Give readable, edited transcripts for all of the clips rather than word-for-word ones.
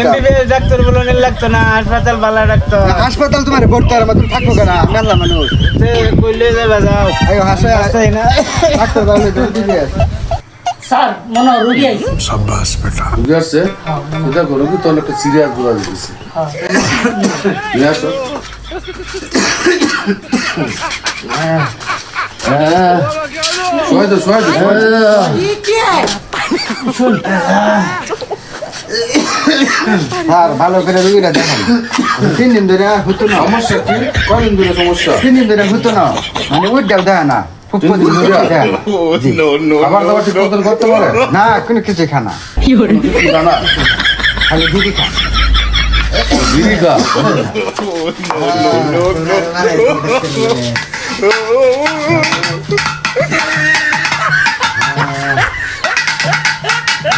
MBBS doctor বলে লাগতো না, হাসপাতাল ভালো ডাক্তার। হাসপাতাল তোমার ভর্তি আর তুমি থাকবো কেনা মেলা মানুষ কইলে যাবা যাও। আইও হাসপাতাল না ডাক্তার ভালো দিবে স্যার মনে হয় রোগী আইছে। शाबाश बेटा রুগী আসছে এটা করো কি তোর একটা সিরিয়াস দোয়া দিতেছে নিয়ে আসো শোয় দে স্যার ভালো করে রুগীরা দেখান 3 দিন ধরে হতো না সমস্যা কি কয়দিন ধরে সমস্যা 3 দিন ধরে হতো না মানে ওই দেও দেয় না খুব দিন ধরে দেয় খাবার দাবার ঠিক মতন করতে পারে না কোনো কিছু খানা না খালি দিদি খা বিড়ি খা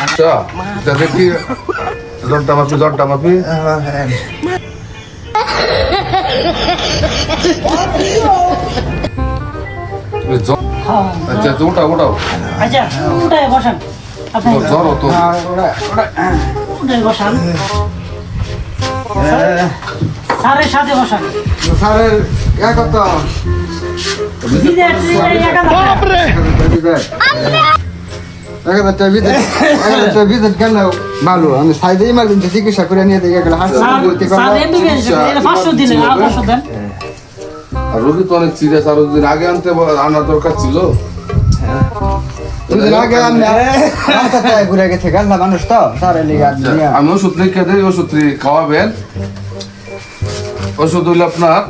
আচ্ছা এটা দেখি জ্বরটা মাপি আচ্ছা ওটাও আচ্ছা উঠায় বসান আপনি জ্বর হতো উঠায় বসান স্যারের সাথে বসান স্যারের কত বিদেশ ভিজিট গেল ভালো আমি সাইডে ইমার্জেন্সি চিকিৎসা করে নিয়ে দেখে গেলে হাসপাতাল ভর্তি স্যার করলাম এমবিবিএস 500 দিলেন আর 500 দেন আর রোগী তো অনেক সিরিয়াস আর দিন আগে আনা দরকার ছিল দুদিন আগে আমি রাস্তায় ঘুরে গেছে গান্ডা মানুষ তো স্যার লিগা আমি ওষুধ লিখে দিই ওষুধ খাওয়াবেন ওষুধ হইলে আপনার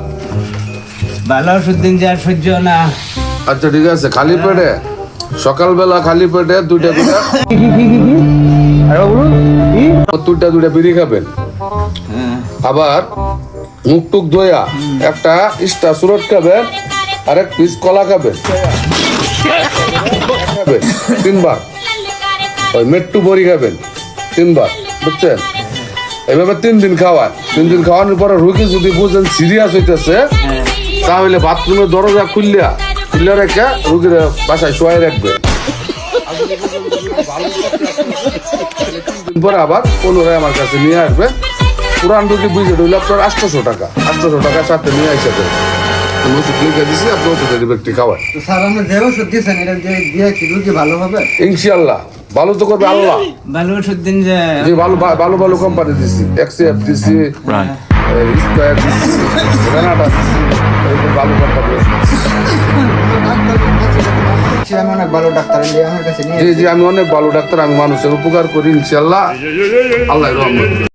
ভালো ওষুধ দিন যে আর সহ্য না। আচ্ছা ঠিক আছে খালি পেটে সকালবেলা খালি পেটে দুইটা দুইটা বিড়ি খাবেন আবার মুখ টুক ধোয়া একটা ইস্টা সুরট খাবেন আর এক পিস কলা খাবেন 3 বার ওই মেট্টু বড়ি খাবেন 3 বার বুঝছেন এইভাবে 3 দিন খাওয়ান 3 দিন খাওয়ানোর পরে রোগী যদি বুঝেন সিরিয়াস হইতেছে তাহলে বাথরুমের দরজা খুললে রেখে রোগীর বাসায় শোয়াই রাখবে পরে আবার পুনরায় আমার কাছে নিয়ে আসবে পুরান রোগী বুঝে হইলে আপনার 800 টাকার সাথে নিয়ে আসে ওষুধ লিখে দিছি আপনি ওষুধের ব্যক্তি খাওয়ান স্যার আমরা যে ওষুধ দিয়েছেন এটা দিয়ে কি রুগী ভালো হবে ইনশাআল্লাহ ভালো তো করবে আল্লাহ ভালো ওষুধ দিন যে যে ভালো কোম্পানি দিছি এক্সএফ দিছি ইস্পায়ার দিছি গ্রানাডা দিছি এই ভালো কোম্পানি আমি অনেক ভালো ডাক্তার আমার কাছে নিয়ে জি আমি অনেক ভালো ডাক্তার আমি মানুষের উপকার করি ইনশাআল্লাহ আল্লাহর রহমত